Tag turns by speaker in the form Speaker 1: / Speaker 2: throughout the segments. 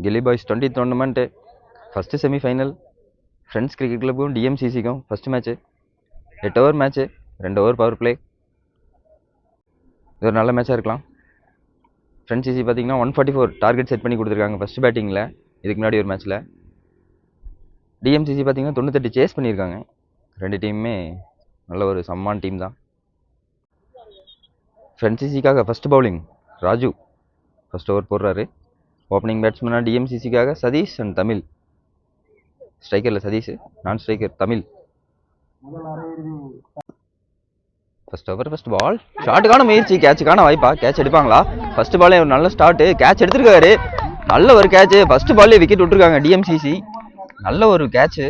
Speaker 1: கில்லி boys 20th tournament first semifinal friends cricket கிளப்புக்கும் டிஎம்சிசிக்கும் first match 8 over match 2 over power play. இது ஒரு நல்ல மேட்சாக இருக்கலாம். ஃப்ரெண்ட்ஸ் சிசி பார்த்தீங்கன்னா 144 டார்கெட் செட் பண்ணி கொடுத்துருக்காங்க ஃபர்ஸ்ட் பேட்டிங்கில். இதுக்கு முன்னாடி ஒரு மேட்ச்சில் டிஎம்சிசி பார்த்தீங்கன்னா 98 சேஸ் பண்ணியிருக்காங்க. ரெண்டு டீமுமே நல்ல ஒரு சம்மான டீம் தான். ஃப்ரெண்ட்ஸ் சிசிக்காக first bowling Raju first over போடுறாரு. ஓப்பனிங் பேட்ஸ்மேனாக டிஎம்சிசிக்காக சதீஷ் அண்ட் தமிழ். ஸ்ட்ரைக்கரில் Satish, non striker Tamil. First over first ball ஷாட்டுக்கான முயற்சி, கேட்சுக்கான வாய்ப்பா? கேட்ச் எடுப்பாங்களா? ஃபர்ஸ்ட் பாலே ஒரு நல்ல ஸ்டார்ட், கேட்ச் எடுத்திருக்காரு. நல்ல ஒரு கேட்ச், ஃபர்ஸ்ட் பால்லே விக்கெட் விட்டுருக்காங்க டிஎம்சிசி. நல்ல ஒரு catch.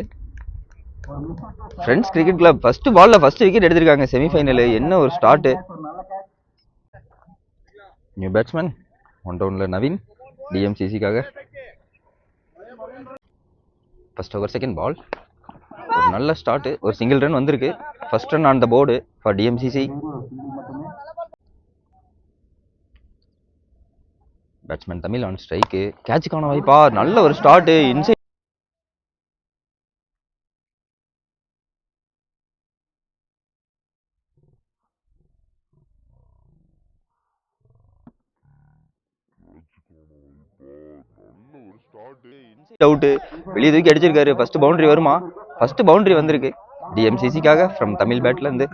Speaker 1: Friends cricket club first பால்ல ஃபர்ஸ்ட் விக்கெட் எடுத்திருக்காங்க செமிஃபைனல். என்ன ஒரு ஸ்டார்ட். நியூ பேட்ஸ்மேன் 1 டவுன்ல நவீன் டிஎம்சிசிக்காக. ஃபர்ஸ்ட் ஓவர் செகண்ட் பால் ஒரு நல்ல ஸ்டார்ட், ஒரு சிங்கிள் ரன் வந்திருக்கு. First run on the board for TMCC. Batsman Tamil on strike, கேட்சுக்கான வாய்ப்பா? நல்ல ஒரு ஸ்டார்ட், இன்சைட் அவுட், வெளியே தூக்கி அடிச்சிருக்காரு. ஃபர்ஸ்ட் பவுண்டரி வருமா? ஃபர்ஸ்ட் பவுண்டரி வந்திருக்கு டிஎம்சிசிக்காக ஃப்ரம் தமிழ் பேட்ல இருந்து.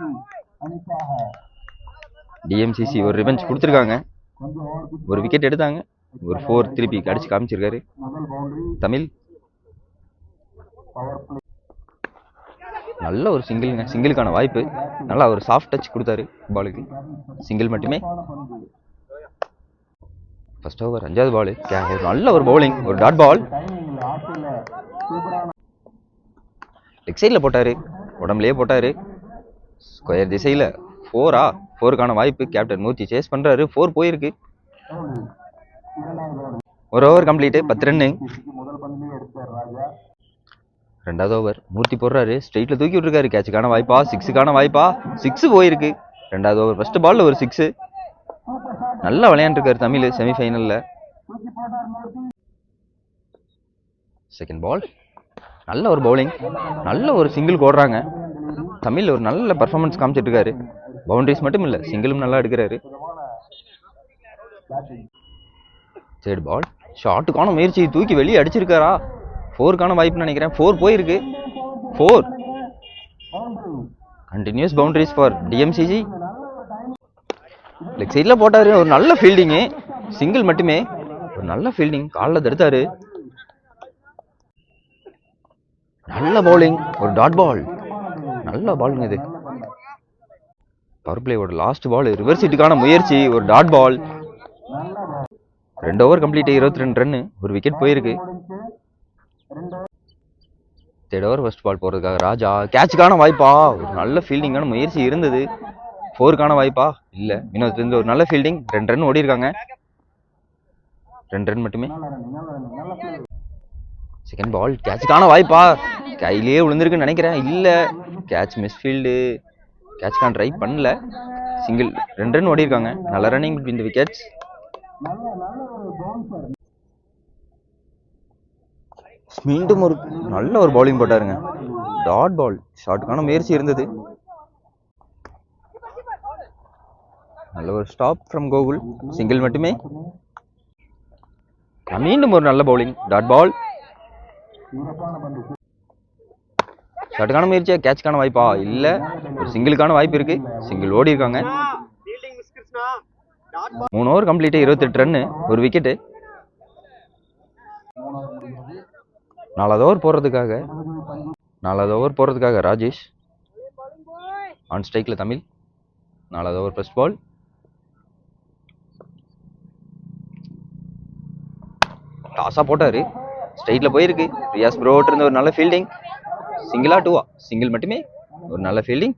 Speaker 1: டிஎம்சிசி ஒரு ரிவெஞ்ச் கொடுத்துருக்காங்க. ஒரு விக்கெட் எடுத்தாங்க, ஒரு 4 திருப்பி அடிச்சு காமிச்சிருக்காரு தமிழ். நல்ல ஒரு சிங்கிள்ங்க, சிங்கிளுக்கான வாய்ப்பு. நல்லா ஒரு சாஃப்ட் டச் கொடுத்தாரு பாலுக்கு, சிங்கிள் மட்டுமே. ஃபர்ஸ்ட் ஓவர் 5வது பால் ஒரு நல்ல ஒரு பவுலிங், ஒரு டாட் பால். லெக் சைடில் போட்டாரு, உடம்புலேயே போட்டாரு. ஸ்கொயர் திசையில் 4 4க்கான வாய்ப்பு. கேப்டன் மூர்த்தி சேஸ் பண்றாரு. 4 போயிருக்கு. ஒரு ஓவர் கம்ப்ளீட், 10 ரன்னு. 2வது ஓவர் மூர்த்தி போடுறாரு, ஸ்ட்ரெயிட்ல தூக்கி விட்டுருக்காரு. கேட்சுக்கான வாய்ப்பா? 6க்கான வாய்ப்பா? 6 போயிருக்கு. 2வது ஓவர் ஃபர்ஸ்ட் பால்ல ஒரு 6. நல்லா விளையாண்டுருக்காரு தமிழ் செமிஃபைனல்ல. செகண்ட் பால் நல்ல ஒரு பவுலிங், நல்ல ஒரு சிங்கிள் போடுறாங்க தமிழ். ஒரு நல்ல பர்ஃபார்மன்ஸ் காமிச்சிட்டு இருக்காரு. பவுண்டரிஸ் மட்டும் இல்ல, சிங்கிளும் நல்லா எடுக்கிறாரு. தேர்ட் பால் ஷாட்டுக்கான முயற்சி, தூக்கி வெளியே அடிச்சிருக்காரா? 4க்கான வாய்ப்புன்னு நினைக்கிறேன். 4 போயிருக்கு. 4 continuous boundaries for TMCC. Leg சைட்ல போட்டாரு, ஒரு நல்ல ஃபீல்டிங்கு, சிங்கிள் மட்டுமே. ஒரு நல்ல ஃபீல்டிங், காலில் தடுத்தாரு. நல்ல பவுலிங், ஒரு டாட் பால். நல்ல பாலுங்க இது. பவர் பிளேயோட லாஸ்ட் பால், ரிவர்ஸ் ஹிட்டுக்கான முயற்சி, ஒரு dot ball. 2 over complete, 22 run. ஒரு விக்கெட் போயிருக்கு. தேர்ட் ஓவர் ஃபர்ஸ்ட் பால் போறதுக்காக ராஜா, கேட்சுக்கான வாய்ப்பா? ஒரு நல்ல ஃபீல்டிங்கான முயற்சி இருந்தது. 4க்கான வாய்ப்பா? இல்ல. இன்னொரு ஒரு நல்ல ஃபீல்டிங். 2 ரன் ஓடி இருக்காங்க. 2 ரன் மட்டுமே. செகண்ட் பால் கேட்சுக்கான வாய்ப்பா? கையிலேயே விழுந்திருக்குன்னு நினைக்கிறேன். இல்ல, கேட்ச் மிஸ்ஃபீல்டு. கேட்சுக்கான ட்ரை பண்ணல. சிங்கிள். 2 ரன் ஓடி இருக்காங்க. நல்ல ரன்னிங் பிட்வீன் தி விக்கெட்ஸ். மீண்டும் ஒரு நல்ல ஒரு பவுலிங் போட்டாருங்க, டாட் பால். ஷாட்டுக்கான முயற்சி இருந்தது. நல்ல ஒரு ஸ்டாப் ஃப்ரம் கோகுல், சிங்கிள் மட்டுமே. மீண்டும் ஒரு நல்ல பவுலிங், டாட் பால். ஷாட்டுக்கான முயற்சியா? கேட்சுக்கான வாய்ப்பா? இல்ல. ஒரு சிங்கிளுக்கான வாய்ப்பு இருக்கு. சிங்கிள் ஓடி இருக்காங்க. 3 ஓவர் கம்ப்ளீட், 28 ரன்னு. ஒரு விக்கெட்டு. 4வது ஓவர் போறதுக்காக ராஜேஷ் ஆன் ஸ்ட்ரைக்ல தமிழ். 4வது ஓவர் ஃபர்ஸ்ட் பால். டாஸா போட்டாரு, ஸ்ட்ரைட்ல போயிருக்கு. ரியாஸ் ப்ரோட் இருந்த ஒரு நல்ல ஃபீல்டிங். சிங்கிளா 2 சிங்கிள் மட்டுமே. ஒரு நல்ல ஃபீல்டிங்.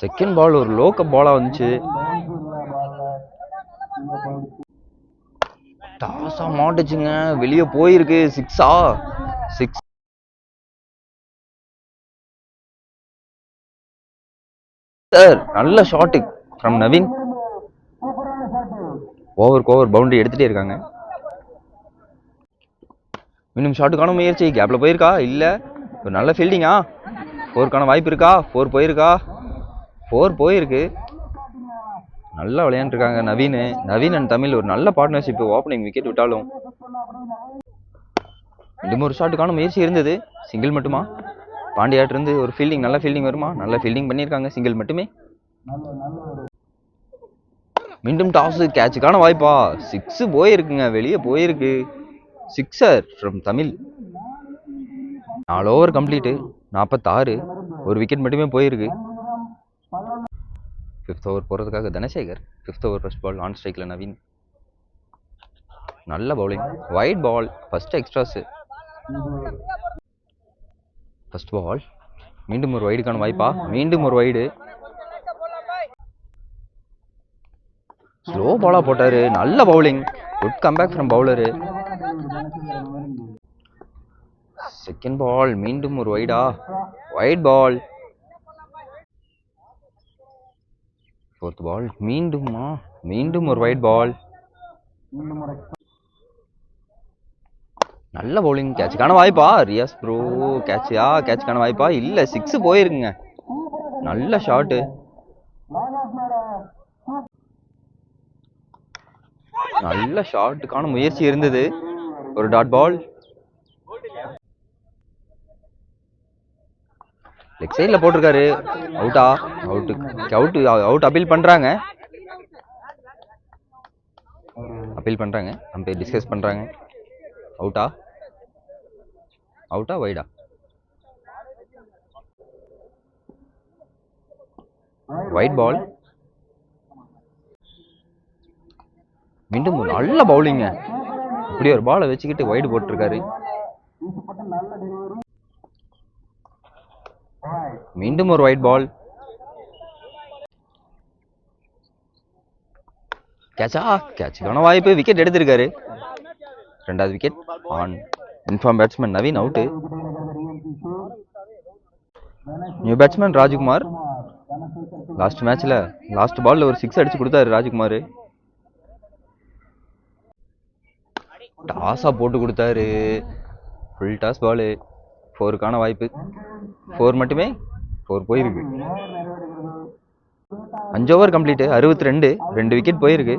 Speaker 1: செகண்ட் பால் ஒரு லோக்கப் பாலா வந்துச்சு. டாஸா மாட்டுச்சுங்க, வெளியே போயிருக்கு. 6 நல்ல ஷாட் ஃப்ரம் நவீன். ஓவருக்கு ஓவர் பவுண்டரி எடுத்துட்டே இருக்காங்க. இன்னும் ஷாட்டுக்கான முயற்சி, கேப்பில் போயிருக்கா இல்லை, ஒரு நல்ல ஃபீல்டிங்கா, 4க்கான வாய்ப்பு இருக்கா, 4 போயிருக்கா, 4 போயிருக்கு. நல்லா விளையாண்டுருக்காங்க நவீன் அண்ட் தமிழ் ஒரு நல்ல பார்ட்னர்ஷிப். ஓப்பனிங் விக்கெட் விட்டாலும் இன்னும் ஒரு ஷாட்டுக்கான முயற்சி இருந்தது, சிங்கிள் மட்டுமா. பாண்டியாட்டிருந்து ஒரு ஃபீல்டிங், நல்ல ஃபீல்டிங் வருமா, நல்ல ஃபீல்டிங் பண்ணியிருக்காங்க, சிங்கிள் மட்டுமே. மீண்டும் டாஸ், கேட்சுக்கான வாய்ப்பா, 6 போயிருக்குங்க, வெளியே போயிருக்கு. Sixer from Tamil. 4 over complete, 46, ஒரு விக்கெட் மட்டுமே போயிருக்கு. 5th ஓவர் போகிறதுக்காக Dhanasekar. 5th over first ball, on ஸ்ட்ரைக்கில் நவீன். நல்ல bowling, wide ball, first extras. First ball, மீண்டும் ஒரு வைடுக்கான வாய்ப்பா, மீண்டும் ஒரு வைடு. ஸ்லோ பாலாக போட்டார், நல்ல bowling, good comeback from bowler. Second ball, மீண்டும் ஒரு வைடா, வைட் பால். 4th பால், மீண்டும் ஒரு வைட் பால். நல்ல பவுலிங், கேட்சுக்கான வாய்ப்பா, ரியாஸ் ப்ரோ கேட்சுக்கான வாய்ப்பா, இல்லை 6 போயிருக்குங்க. நல்ல ஷாட்டு, நல்ல ஷாட்டுக்கான முயற்சி இருந்தது, ஒரு டாட் பால். லெக் சைடில் போட்டிருக்காரு, அவுட் அப்பீல் பண்ணுறாங்க, அம்பையர் டிஸ்கஸ் பண்ணுறாங்க. அவுட்டா வைடா, வைட் பால். மீண்டும் ஒரு நல்ல பவுலிங்க, இப்படி ஒரு பாலை வச்சுக்கிட்டு வைடு போட்டிருக்காரு. மீண்டும் ஒரு வைட் பால். கேட்சுக்கான வாய்ப்பு, விக்கெட் எடுத்திருக்காரு. 2வது wicket on inform batsman Naveen out. New batsman Rajkumar. Last மேட்ச்ல லாஸ்ட் பால்ல ஒரு 6 அடிச்சு கொடுத்தாரு ராஜ்குமார். டாஸா போட்டு கொடுத்தாரு, ஃபுல் டாஸ் பாலு. 4க்கான வாய்ப்பு, 4 மட்டுமே, 4 போயிருக்கு. 5 ஓவர் கம்ப்ளீட்டு, 62, 2 விக்கெட் போயிருக்கு.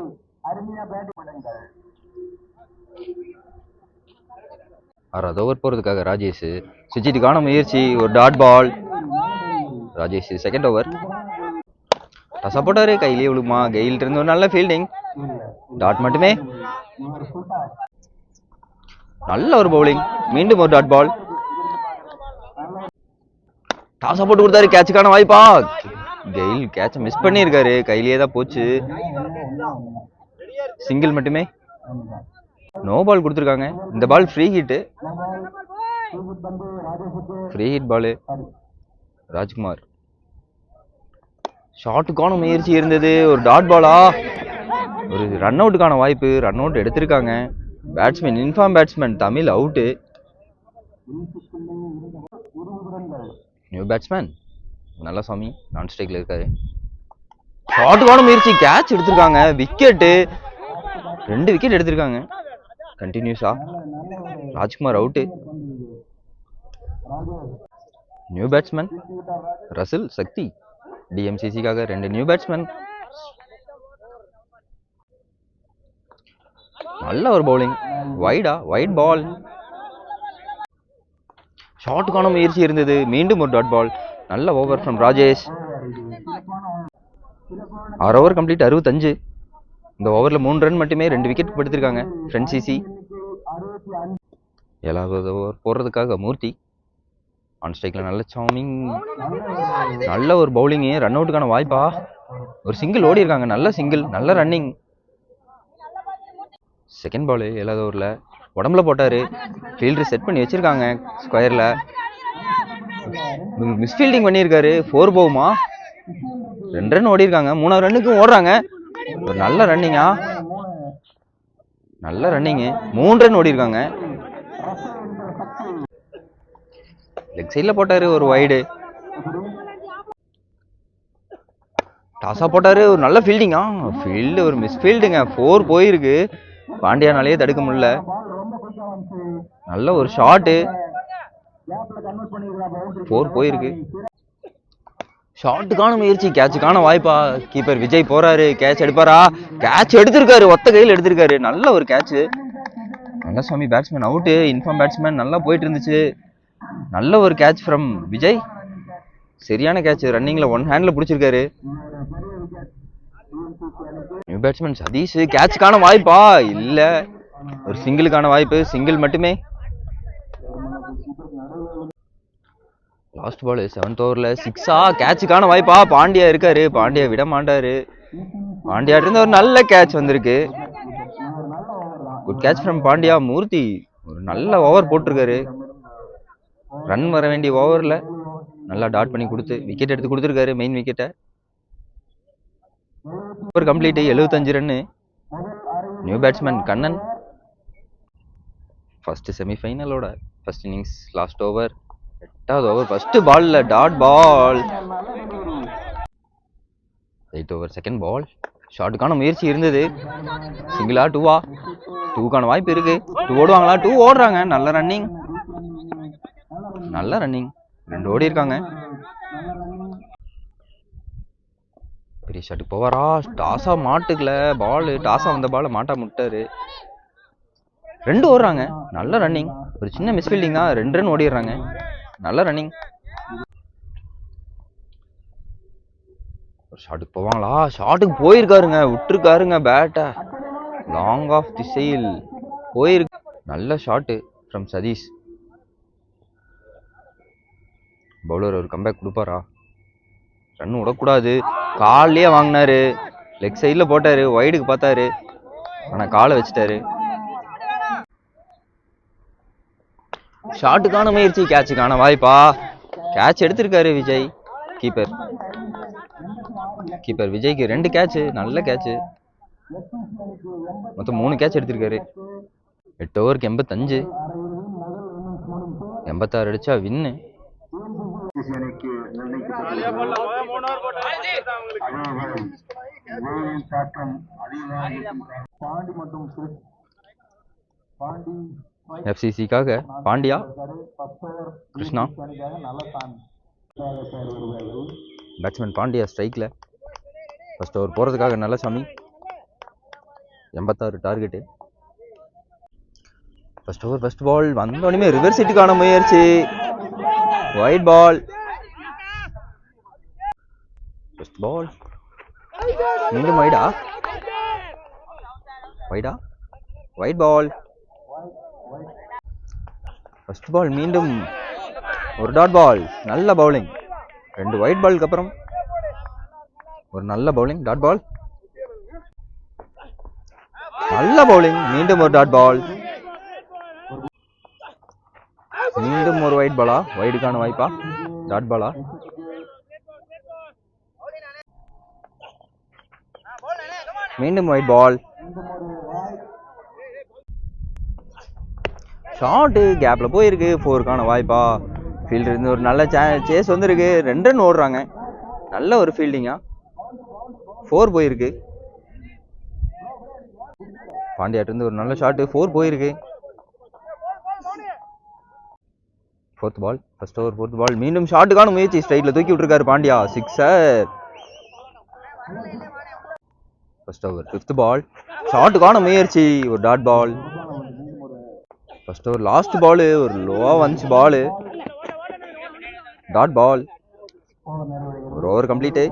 Speaker 1: ஆறாவது ஓவர் போறதுக்காக ராஜேஷ். சுஜித்துக்கான முயற்சி, ஒரு dot ball. Rajesh second over. டசா போட்டாரு, கையிலேயே விழுமா, கெயில்ட்டு இருந்து ஒரு நல்ல ஃபீல்டிங், டாட் மட்டுமே. நல்ல ஒரு பவுலிங், மீண்டும் ஒரு டாட் பால். டாஸா போட்டு கொடுத்தாரு, கேட்சுக்கான வாய்ப்பா, கெயில் கேட்ச மிஸ் பண்ணியிருக்காரு, கையிலேயே தான் போச்சு, சிங்கிள் மட்டுமே. நோ பால் கொடுத்துருக்காங்க. இந்த ball free hit ball. Rajkumar ஷாட்டுக்கான முயற்சி இருந்தது, ஒரு டாட் பாலா, ஒரு ரன் அவுட்டுக்கான வாய்ப்பு, ரன் அவுட் எடுத்திருக்காங்க. Batsman in form batsman Tamil out. New batsman Nallasamy நான் ஸ்ட்ரைக்ல இருக்காரு. ஷாட்டுக்கான முயற்சி, கேட்ச் எடுத்திருக்காங்க, விக்கெட்டு, 2 விக்கெட் எடுத்திருக்காங்க கண்டினியூஸா. Rajkumar out. New batsman Russell சக்தி, டிஎம்சிசிக்காக 2 நியூ பேட்ஸ்மேன். நல்ல ஒரு பவுலிங், வைட் பால். ஷாட்டுக்கான முயற்சி இருந்தது, மீண்டும் ஒரு டாட் பால். நல்ல over from Rajesh. 6 over complete, 65. இந்த ஓவரில் 3 ரன் மட்டுமே, 2 விக்கெட் படுத்திருக்காங்க ஃப்ரெண்ட் சிசி. 7வது ஓவர் போடுறதுக்காக மூர்த்தி. ஆன் ஸ்ட்ரைக்கில் நல்ல சாமிங், நல்ல ஒரு பவுலிங்கு, ரன் அவுட்டுக்கான வாய்ப்பா, ஒரு சிங்கிள் ஓடி இருக்காங்க, நல்ல சிங்கிள், நல்ல ரன்னிங். செகண்ட் பாலு 7வது ஓவரில் உடம்புல போட்டார், ஃபீல்டர் செட் பண்ணி வச்சுருக்காங்க ஸ்கொயரில், மிஸ்ஃபீல்டிங் பண்ணியிருக்காரு, 4 போகுமா, 2 ரன் ஓடி இருக்காங்க, 3வது ரன்னுக்கும் ஓடுறாங்க, ஒரு நல்ல ரன்னிங்கா, நல்ல ரன்னிங்கு, 3 ரன் ஓடி இருக்காங்க. லெக் சைடில் போட்டாரு, ஒரு வைடு, டாஸா போட்டாரு, ஒரு நல்ல ஃபீல்டிங்கா, ஃபீல்டு ஒரு மிஸ்ஃபீல்டுங்க, 4 போயிருக்கு, பாண்டியானாலேயே தடுக்க முடியல. நல்ல ஒரு ஷாட்டு, 4 போயிருக்கு. ஷாட்டுக்கான முயற்சி, கேட்சுக்கான வாய்ப்பா, கீப்பர் விஜய் போறாரு, கேட்ச் எடுப்பாரா? கேட்ச் எடுத்திருக்காரு, ஒத்த கையில் எடுத்திருக்காரு. நல்ல ஒரு catch. Rangasamy batsman out, inform batsman நல்லா போயிட்டு இருந்துச்சு. நல்ல ஒரு கேட்ச் ஃப்ரம் விஜய், சரியான கேட்ச், ரன்னிங்ல ஒன் ஹேண்ட்ல பிடிச்சிருக்காரு. நியூ பேட்ஸ்மேன் சதீஷ், கேட்சுக்கான வாய்ப்பா? இல்ல, ஒரு சிங்கிளுக்கான வாய்ப்பு, சிங்கிள் மட்டுமே. லாஸ்ட் பால் 7th ஓவர்ல 6ஆ? கேட்சுக்கான வாய்ப்பா? பாண்டியா இருக்காரு, பாண்டியா விட மாட்டாரு. பாண்டியா இருந்து ஒரு நல்ல கேட்ச் வந்திருக்கு. Good catch from Pandya. Murthy ஒரு நல்ல ஓவர் போட்டிருக்காரு. ரன் வர வேண்டிய ஓவர்ல நல்லா டாட் பண்ணி கொடுத்து விக்கெட் எடுத்து கொடுத்துருக்காரு, மெயின் விக்கெட்டை. Over complete, 75 run. New batsman Kannan. First செமிஃபைனலோட ஃபர்ஸ்ட் இன்னிங்ஸ் லாஸ்ட் ஓவர், 8வது ஓவர் ஃபர்ஸ்ட் பால்ல dot ball. 8th over second ball, ஷாட்டுக்கான முயற்சி இருந்தது. சிங்கிளா 2ஆ? 2க்கான வாய்ப்பு இருக்கு. 2 ஓடுவாங்களா? 2 ஓடுறாங்க. நல்ல ரன்னிங், நல்ல ரன்னிங், 2 ஓடி இருக்காங்க. பெரிய ஷாட்டுக்கு போவாரா? டாஸா மாட்டுக்கல பால், டாஸா வந்த பால் மாட்டா முட்டாரு. 2 ஓடுறாங்க. நல்ல ரன்னிங், ஒரு சின்ன மிஸ்ஃபீல்டிங் தான், 2 ரன் ஓடிடுறாங்க. நல்ல ரன்னிங். ஒரு ஷாட்டுக்கு போவாங்களா? ஷாட்டுக்கு போயிருக்காருங்க, விட்டுருக்காருங்க பேட்டை. லாங் ஆஃப் திசையில் போயிருக்கு. நல்ல ஷாட்டு ஃப்ரம் சதீஷ். பவுலர் ஒரு கம்பேக் கொடுப்பாரா? ரன் விடக்கூடாது, காலையே வாங்கினாரு, லெக் சைடில் போட்டாரு, வைடுக்கு பார்த்தாரு, ஆனால் காலை வச்சுட்டாரு. ஷாட்டுக்கான முயற்சி, கேட்சுக்கான வாய்ப்பா? கேட்ச் எடுத்திருக்காரு விஜய். கீப்பர் விஜய்க்கு 2 கேட்ச், நல்ல கேட்ச், மொத்தம் 3 கேட்ச் எடுத்திருக்காரு. 8 ஓவருக்கு 85, 86 அடிச்சா வின்னு. எஃப்சிசிக்காக பாண்டியா, கிருஷ்ணா. பேட்ஸ்மேன் பாண்டியா ஸ்ட்ரைக்ல. ஃபர்ஸ்ட் ஓவர் போறதுக்காக Nallasamy. 86 target. First over first ball வந்தோடனே ரிவர்ஸ் ஹிட்டுக்கான முயற்சி, வைட் பால். ஃபர்ஸ்ட் பால் மீண்டும் வைடா? White ball. ஃபர்ஸ்ட் பால் மீண்டும் ஒரு டாட் பால். நல்ல பவுலிங், 2 வைட் பாலுக்கு அப்புறம் ஒரு நல்ல பவுலிங், டாட் பால். நல்ல பவுலிங், மீண்டும் ஒரு டாட் பால், மீண்டும் ஒரு வைட் பாலா? வைடுக்கான வாய்ப்பா? டாட் பாலா? மீண்டும் வைட் பால். ஷாட்டு கேப்ல போயிருக்கு, 4க்கான வாய்ப்பா? ஃபீல்டர் இருந்து ஒரு நல்ல சேஸ் வந்திருக்கு, 2 ரன் ஓடுறாங்க. நல்ல ஒரு ஃபீல்டிங்கா, 4 போயிருக்கு. பாண்டியாட்டு இருந்து ஒரு நல்ல ஷாட்டு, 4 போயிருக்கு. 4th பால், ஃபர்ஸ்ட் ஓவர் 4th பால், மீண்டும் ஷாட்டுக்கான முயற்சி, ஸ்ட்ரைட்ல தூக்கி விட்டுருக்காரு Pandya, 6. First over 5th ball, ஷாட்டுக்கான முயற்சி, ஒரு dot ball. First over last ball, ஒரு லோவா வந்துச்சு பால், டாட் பால். ஒரு ஓவர் கம்ப்ளீட்டு,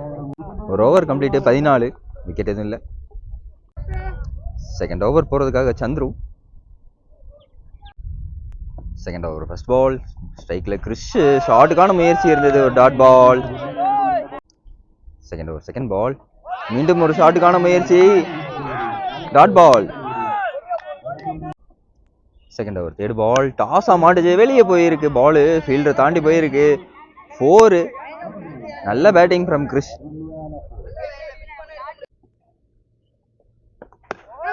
Speaker 1: 14, விக்கெட் எதுவும் இல்லை. செகண்ட் ஓவர் போறதுக்காக Chandru. Second over first ball, ஸ்ட்ரைக்ல கிறிஷ், ஷாட்டுக்கான முயற்சி இருந்தது, ஒரு dot ball. Second over second ball, மீண்டும் ஒரு ஷாட்டுக்கான முயற்சி, dot ball. Second over third ball, டாஸா மாட்டுச்சு, வெளியே போயிருக்கு பால், ஃபீல்டர் தாண்டி போயிருக்கு, 4. நல்ல பேட்டிங் ஃப்ரம் கிறிஷ்.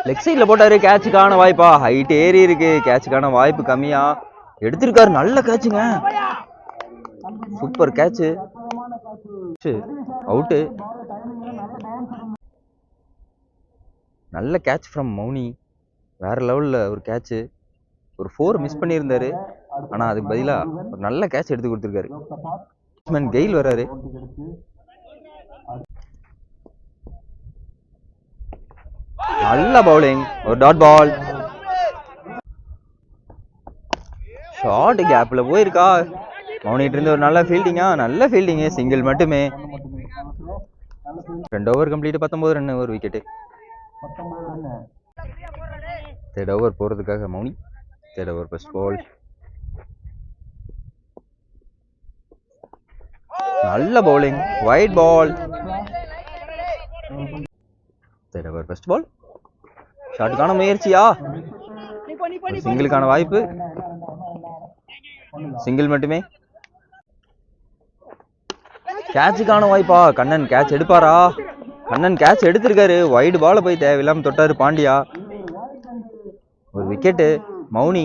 Speaker 1: லெக் சைட்ல போட்டாரு, கேட்சுக்கான வாய்ப்பா? ஹைட் ஏறி இருக்கு, கேட்சுக்கான வாய்ப்பு கம்மியா? எடுத்திருக்காரு, நல்ல கேட்சுங்க, சூப்பர் கேட்ச், அவுட்டு. நல்ல கேட்ச் ஃப்ரம் மௌனி, வேற லெவல்ல ஒரு கேட்ச். ஒரு 4 மிஸ் பண்ணியிருந்தாரு. ஆனால் அதுக்கு பதிலாக ஒரு நல்ல கேட்ச் எடுத்து கொடுத்துருக்காரு. பேட்ஸ்மேன் கெயில் வர்றாரு. நல்ல பவுலிங், ஒரு டாட் பால். ஷார்ட் கேப்ல போயிருக்கா. மௌனிட்டு இருந்து ஒரு நல்ல ஃபீல்டிங்கா, நல்ல ஃபீல்டிங்கு, சிங்கிள் மட்டுமே. 2 ஓவர் கம்ப்ளீட், 19 ரன், ஒரு விக்கெட்டு. 3rd ஓவர் போறதுக்காக Mouni. 3rd over first ball. நல்ல bowling, wide ball. 3rd over first ball. ஷாட்டுக்கான முயற்சியா, சிங்கிளுக்கான வாய்ப்பு, சிங்கிள் மட்டுமே. கேட்சுக்கான வாய்ப்பா, கண்ணன் கேட்ச் எடுப்பாரா? கண்ணன் கேட்ச் எடுத்திருக்காரு. வைடு பால போய் தேவையில்லாம தொட்டாரு பாண்டியா. ஒரு wicket. Mouni.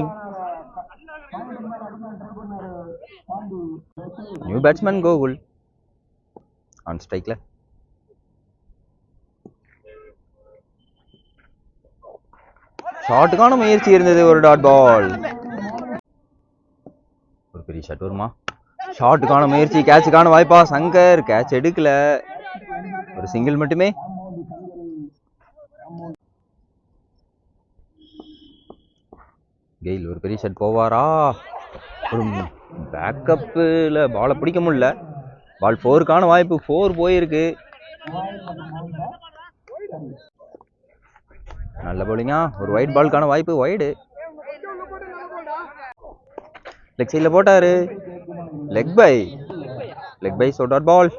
Speaker 1: New batsman Gokul on ஸ்ட்ரைக்ல. ஷாட்டுக்கான முயற்சி இருந்தது, ஒரு டாட் பால். ஒரு பெரிய ஷாட் வருமா? ஷாட்டுக்கான முயற்சி, கேட்சுக்கான வாய்ப்பா, சங்கர் கேட்ச் எடுக்கல, ஒரு சிங்கிள் மட்டுமே. கெயில் ஒரு பெரிய ஷாட் போவாரா? ஒரு பேக்கப்ல பாலை பிடிக்க முடியல. பால் 4க்கான வாய்ப்பு, 4 போயிருக்கு. நல்ல பவுலிங்கா, ஒரு வைட் பாலுக்கான வாய்ப்பு, வைடு. லெக் சைட்ல போட்டாரு, leg bye, so dot ball.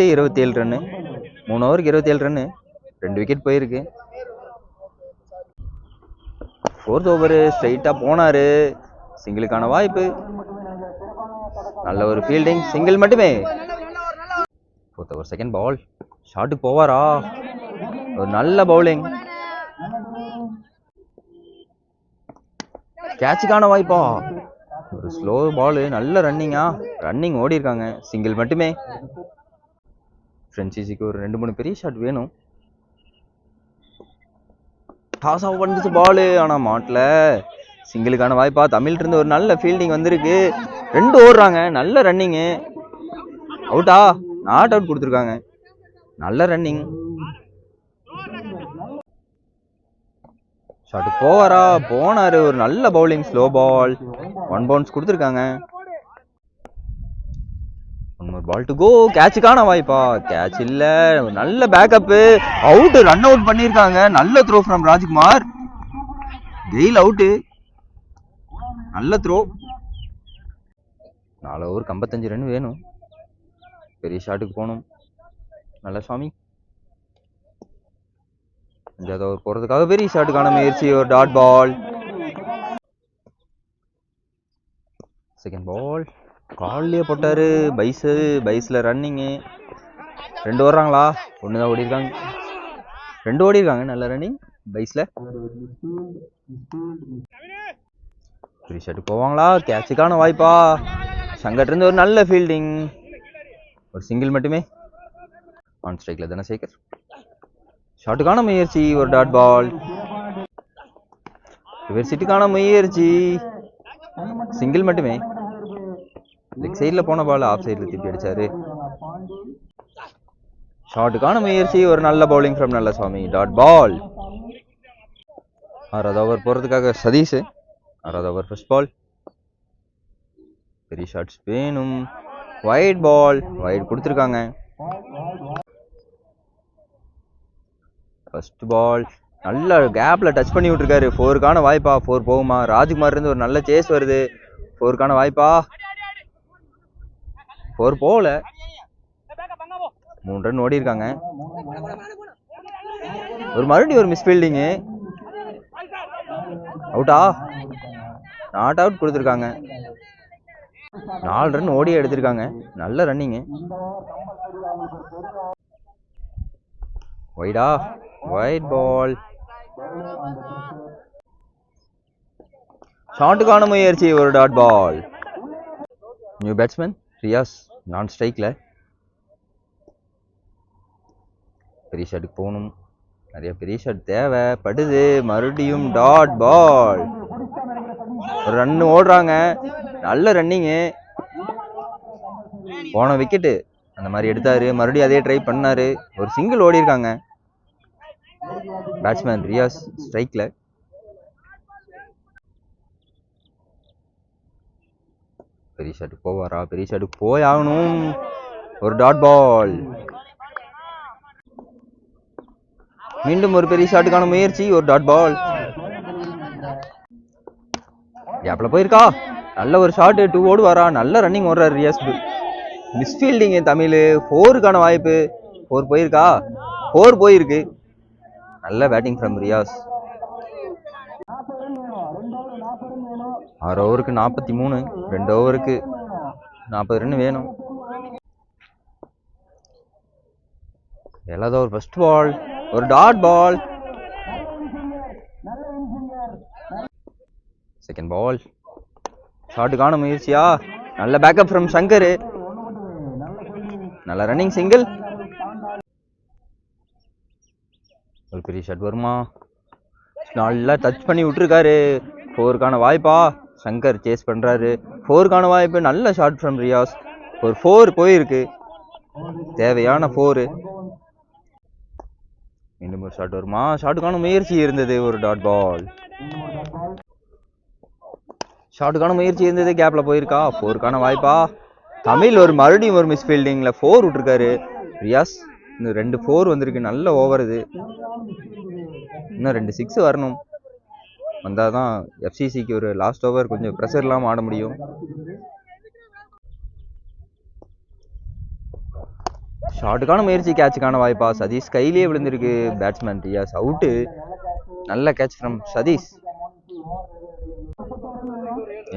Speaker 1: 27 run, 3 ஓவருக்கு 27 ரன்னு, 2 விக்கெட் போயிருக்கு. 4th ஓவர் ஸ்ட்ரைட்டா போனாரு, சிங்கிளுக்கான வாய்ப்பு, நல்ல ஒரு ஃபீல்டிங், சிங்கிள் மட்டுமே. 4th ஓவர் செகண்ட் பால். ஷாட்டுக்கு போவாரா? ஒரு நல்ல பவுலிங், கேட்சுக்கான வாய்ப்பா, ஒரு ஸ்லோ பால், நல்ல ரன்னிங் ஓடி இருக்காங்க, சிங்கிள் மட்டுமே. ஃப்ரென்சிசிக்கு ஒரு 2-3 பெரிய ஷாட் வேணும். டாஸ் ஆஃப் பண்ணிச்சு பால், ஆனா மாட்டல, சிங்கிளுக்கான வாய்ப்பா. தமிழ் இருந்து ஒரு நல்ல ஃபீல்டிங் வந்திருக்கு. 2 ஓடுறாங்க, நல்ல ரன்னிங்கு. அவுட்டா? நாட் அவுட் கொடுத்துருக்காங்க. நல்ல ரன்னிங். ஷாட் போவாரா? போனாரு, ஒரு நல்ல பவுலிங், ஸ்லோ பால், 1 பவுன்ஸ் கொடுத்துருக்காங்க. 1 more ball to go. கேட்சுக்கான வாய்ப்பா, கேட்ச் இல்ல, நல்ல பேக்கப், அவுட், ரன் அவுட் பண்ணிருக்காங்க. நல்ல throw from Rajkumar. Gayle out, நல்ல த்ரோ. 4 ஓவர் 55 ரன் வேணும். பெரிய ஷாட்டுக்கு போகணும். நல்ல சாமி. 5வது ஓவர் போறதுக்காக பெரிய ஷாட்டுக்கான முயற்சி, ஒரு டாட் பால். செகண்ட் பால் காலிலே போட்டாரு. பைஸ்ல ரன்னிங்கு. 2 ஓடுறாங்களா? 1 தான் ஓடி இருக்காங்க. 2 ஓடி இருக்காங்க, நல்ல ரன்னிங் பைஸ்ல. பெரிய ஷாட்டுக்கு போவாங்களா? கேட்சுக்கான வாய்ப்பா, சங்கட் இருந்து ஒரு நல்ல ஃபீல்டிங், ஒரு சிங்கிள் மட்டுமே. ஆன் ஸ்ட்ரைக்ல தனசேகர். ஷாட்டுக்கான முயற்சி, ஒரு டாட் பால். ரிவர்சிட்டுக்கான முயற்சி, சிங்கிள் மட்டுமே. லெக் சைட்ல போன பால் ஆஃப் சைட்ல திருப்பி அடிச்சாரு. ஷாட்டுக்கான முயற்சி, ஒரு நல்ல bowling from Nallasamy, dot ball. 6வது ஓவர் போறதுக்காக சதீஷ். 6வது ஓவர் ஃபர்ஸ்ட் பால். பெரிய ஷாட்ஸ் வேணும். வைட் பால், வைட் கொடுத்துருக்காங்க. ஃபர்ஸ்ட் பால் நல்ல கேப்ல டச் பண்ணி விட்டுருக்காரு. 4க்கான வாய்ப்பா, 4 போகுமா? ராஜ்குமார் இருந்து ஒரு நல்ல சேஸ் வருது. 4க்கான வாய்ப்பா, 4 போகல. 3 ரன் ஓடி இருக்காங்க. மறுபடியும் ஒரு மிஸ் ஃபீல்டிங்கு. அவுட்டா? நாட் அவுட் கொடுத்துருக்காங்க. 4 ரன் ஓடி எடுத்திருக்காங்க. நல்ல ரன்னிங்கு. வைடா? வைட் பால். ஷாட்டுக்கான முயற்சி, ஒரு dot ball. New batsman Riyaz non ஸ்ட்ரைக்ல. பெரிய ஷாட்டுக்கு போகணும். நிறைய பெரிய ஷாட் தேவைப்படுது. மறுபடியும் டாட் பால். ஒரு ரன் ஓடுறாங்க, நல்ல ரன்னிங்கு. போன விக்கெட்டு அந்த மாதிரி எடுத்தாரு, மறுபடியும் அதே ட்ரை பண்ணாரு. ஒரு சிங்கிள் ஓடி இருக்காங்க. பேட்ஸ்மேன் ரியாஸ் ஸ்ட்ரைக்ல. பெரிய ஷாட்டுக்கு போவாரா? பெரிய ஷாட்டுக்கு போய் ஆகணும். ஒரு டாட் பால். மீண்டும் ஒரு பெரிய ஷாட்டுக்கான முயற்சி. ஒரு டாட் பால். கேப்ல போயிருக்கா? நல்ல ஒரு ஷாட். 2 ஓடுவாரா? நல்ல ரன்னிங் ஓடுறாரு ரியாஸ். மிஸ்ஃபீல்டிங் தமிழ். 4க்கான வாய்ப்பு. 4 போயிருக்கா? 4 போயிருக்கு. நல்ல பேட்டிங் ஃப்ரம் ரியாஸ். 6 ஓவருக்கு 43. 2 ஓவருக்கு 40 ரன் வேணும். 7வது ஓவர் ஃபர்ஸ்ட் பால். ஒரு டாட் பால். Second ball. ஷாட்டுக்கான முயற்சியா? நல்ல பேக்கப் ஃப்ரம் சங்கர். நல்ல ரன்னிங் சிங்கிள். ஒரு பெரிய ஷாட் வருமா? நல்லா டச் பண்ணி விட்டுருக்காரு. 4க்கான வாய்ப்பா? சங்கர் சேஸ் பண்றாரு. 4க்கான வாய்ப்பு. நல்ல ஷாட் ஃப்ரம் ரியாஸ். ஒரு 4 போயிருக்கு. தேவையான 4. மீண்டும் ஒரு ஷாட் வருமா? ஷாட்டுக்கான முயற்சி இருந்தது. ஒரு டாட் பால். ஷாட்டுக்கான முயற்சி இருந்தது. கேப்ல போயிருக்கா? 4க்கான வாய்ப்பா? தமிழ் ஒரு மறுபடியும் ஒரு மிஸ்ஃபீல்டிங்ல 4 விட்டுருக்காரு ரியாஸ். இன்னும் 2 4 வந்திருக்கு. நல்ல ஓவர் இது. இன்னும் 2 6 வரணும். வந்தாதான் எஃப்சிசிக்கு ஒரு லாஸ்ட் ஓவர் கொஞ்சம் ப்ரெஷர் இல்லாமல் ஆட முடியும். ஷாட்டுக்கான முயற்சி. கேட்சுக்கான வாய்ப்பா? சதீஷ் கையிலேயே விழுந்திருக்கு. Batsman Riyaz out. நல்ல catch from Satish.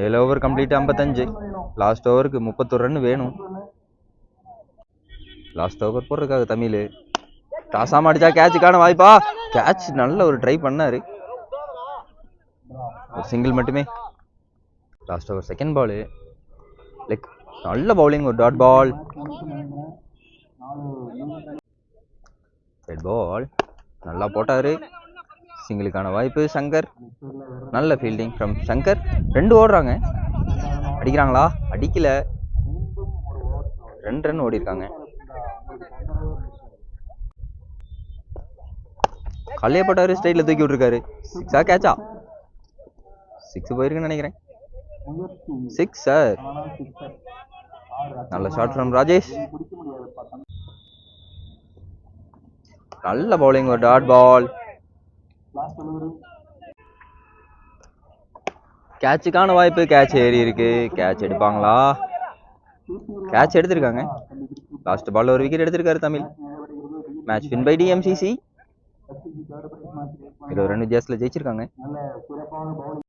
Speaker 1: 7 over complete. 55. Last ஓவருக்கு 31 ரன் வேணும். லாஸ்ட் ஓவர் போடுறதுக்காக தமிழ். டாஸாம அடிச்சா கேட்சுக்கான வாய்ப்பா? கேட்ச் நல்ல ஒரு ட்ரை பண்ணாரு. ஒரு சிங்கிள் மட்டுமே. Last over second ball. Like நல்ல பவுலிங். ஒரு டாட் பால். Red ball. நல்லா போட்டாரு. சிங்கிளுக்கான வாய்ப்பு. சங்கர். நல்ல ஃபீல்டிங் ஃப்ரம் சங்கர். 2 ஓடுறாங்க. அடிக்கிறாங்களா? அடிக்கல. 2 ரன் ஓடி இருக்காங்க. கல்லையே போட்டாரு. ஸ்ட்ரைட்ல தூக்கி விட்டுருக்காரு. 6 கேட்சா? 6 போயிருக்குன்னு நினைக்கிறேன். 6 சார். நல்ல ஷாட் ஃப்ரம் ராஜேஷ். நல்ல பவுலிங். ஒரு டாட் பால். கேட்சுக்கான வாய்ப்பு. கேட்ச் ஏறி இருக்கு. கேட்ச் எடுப்பாங்களா? கேட்ச் எடுத்திருக்காங்க. லாஸ்ட் பால்ல ஒரு விக்கெட் எடுத்திருக்காரு Tamil. Match win by TMCC. 20 run வித்தியாசத்தில் ஜெயிச்சிருக்காங்க.